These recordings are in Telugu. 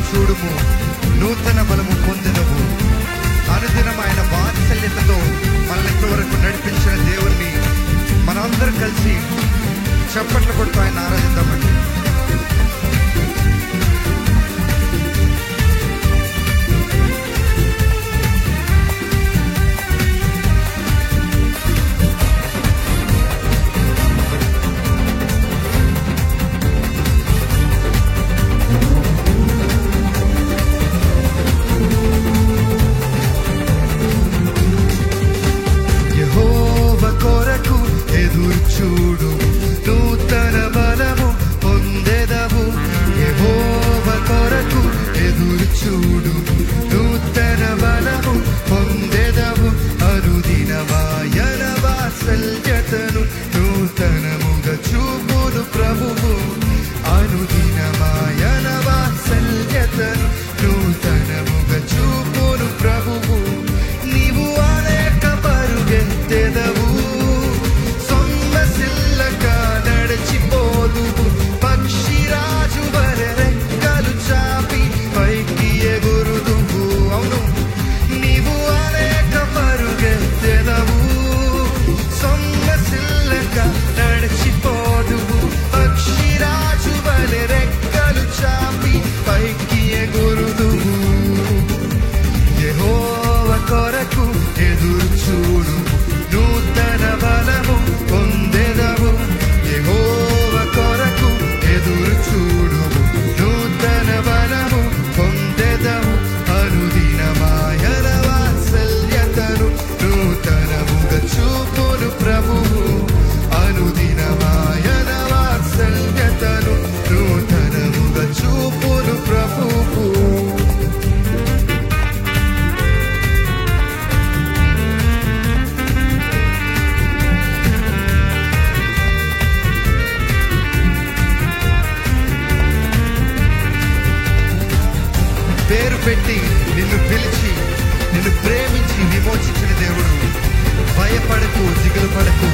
చూడుము, నూతన బలము పొందెదవు. అనుదినం ఆయన వాత్సల్యతతో మనల్ని ఇంతవరకు నడిపించిన దేవుణ్ణి మనందరం కలిసి చప్పట్లు కొడుతూ ఆయన ఆరాధిద్దామండి. చూడు, నూతన బలము పొందెదవు. యెహోవా కొరకు ఎదురు చూడు, నూతన బలము పొందెదవు. అనుదినమాయన వాత్సల్యతను నూతనముగా చూపును ప్రభువు. అనుదినమాయన వాత్సల్యతను నూతనముగా చూపును ప్రభువు. నీవు అనేక పరుగెత్తెదవు, నడిచిపోదువు. పక్షిరాజు వలె రెక్కలు చాపి పైకి ఎగురుదువు. అవును, నీవు అనేక పరుగెత్తెదవు, సొమ్మసిల్లక నడిచిపోదువు. పక్షిరాజు వలె రెక్కలు చాపి పైకి ఎగురుదువు. యెహోవా కొరకు ఎదురు చూడు, నూతన బలము పొందెదవు. యెహోవా కొరకు ఎదురు చూడు, నూతన బలము పొందెదవు. అనుదినమాయన వాత్సల్యతను నూతనముగా చూపును ప్రభువు. అనుదినమాయన వాత్సల్యతను నూతనముగా చూపును ప్రభువు. పేరు పెట్టి నిన్ను పిలిచి నిన్ను ప్రేమించి విమోచించిన దేవుడు. భయపడకు, దిగులు పడకు,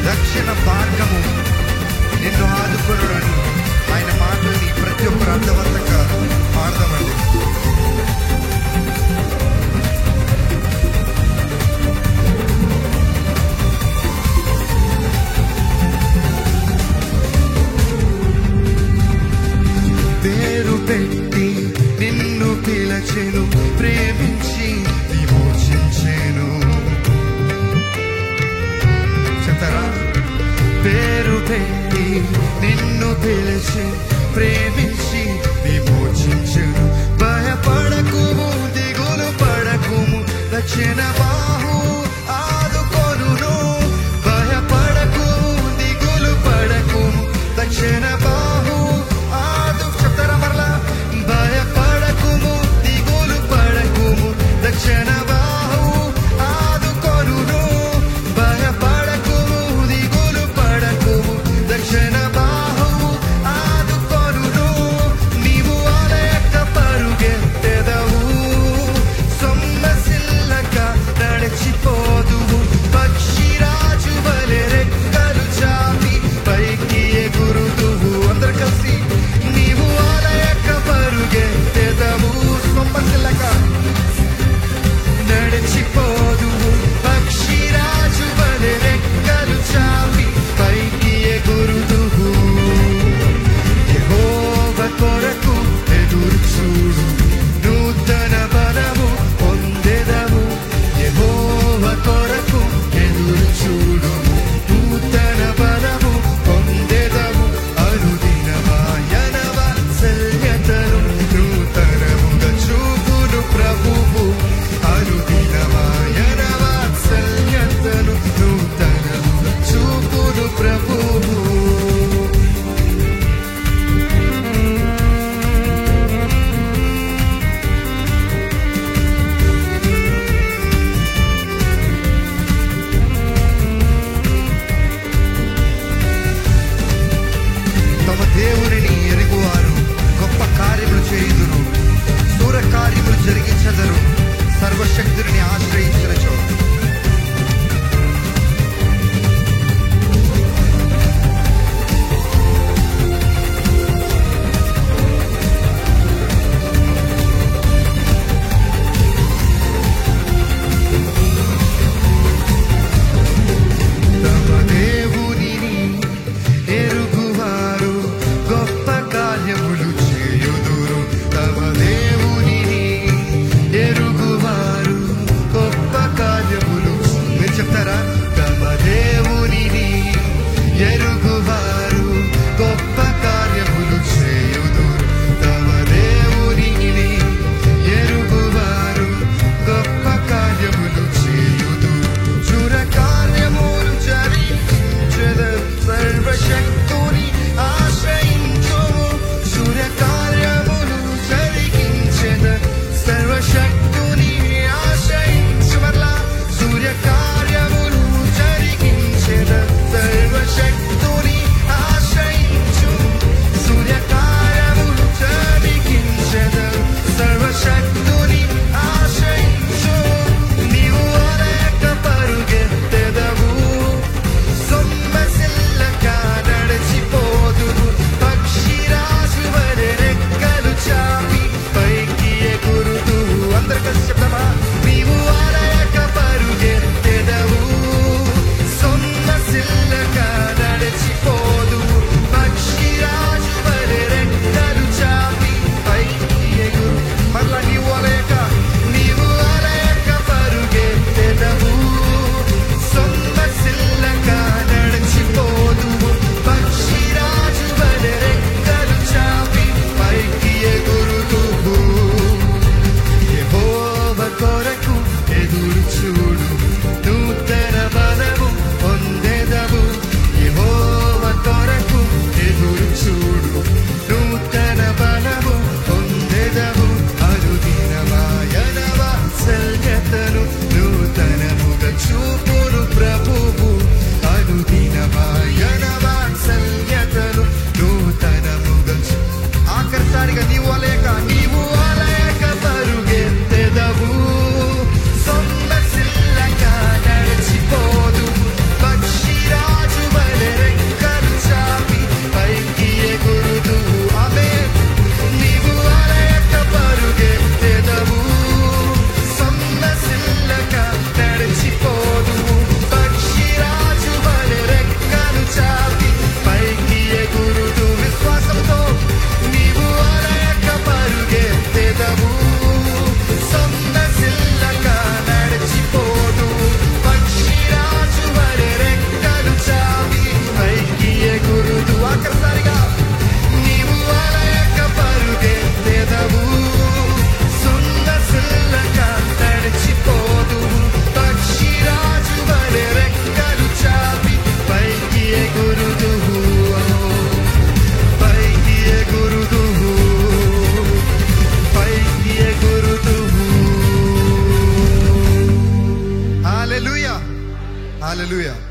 రక్షణ మార్గము నిన్ను ఆదుకొనుడని ఆయన మాటల్ని ప్రతి ఒక్కరు అర్థవంతంగా పాడదామండి. పేరు పెట్టి నిన్ను పిలచెను, ప్రేమించి విమోచించెను. చెప్తారా? పేరు పెట్టి నిన్ను పిలిచి ప్రేమించి విమోచించెను. భయపడకుము, దిగులు పడకుము, రక్షణ బాహు ఆదుకొనును. భయపడకుము, దిగులు పడకుము, రక్షణ బాహు ఆదు. చెప్తారా మరలా? భయపడకుము, దిగులు పడకుము, రక్షణ బాహు ఆదుకొనును. భయపడకుము, దిగులు పడకుము, రక్షణ బాహు ఆదుకొనును. నీవు అనేక పరుగెత్తెదవు, సొమ్మసిల్లక నడిచిపోదువు. పక్షిరాజు వలె రెక్కలు చాపి పైకి ఎగురుదువు. అందరు కలిసి నీవు అనేక పరుగెత్తెదవు, సొమ్మసిల్లక నడిచిపోదువు. పక్షిరాజు వలె రెక్కలు చాపి పైకి ఎగురుదువు. యెహోవా కొరకు ఎదురు చూడు, నూతన బలము పొందెదవు. యెహోవా కొరకు ఎదురు చూడు, నూతన బలము పొందెదవు. అనుదినమాయన వాత్సల్యతను నూతనముగా చూపును ప్రభువు. అనుదినమాయన వాత్సల్యతను నూతనముగా చూపును ప్రభువు. తమ దేవునిని ఎరుగువారు గొప్ప కార్యములు చేయుదురు, శూర కార్యములు జరిగించెదరు. సర్వశక్తుని ఆశ్రయించినచో హల్లెలూయా.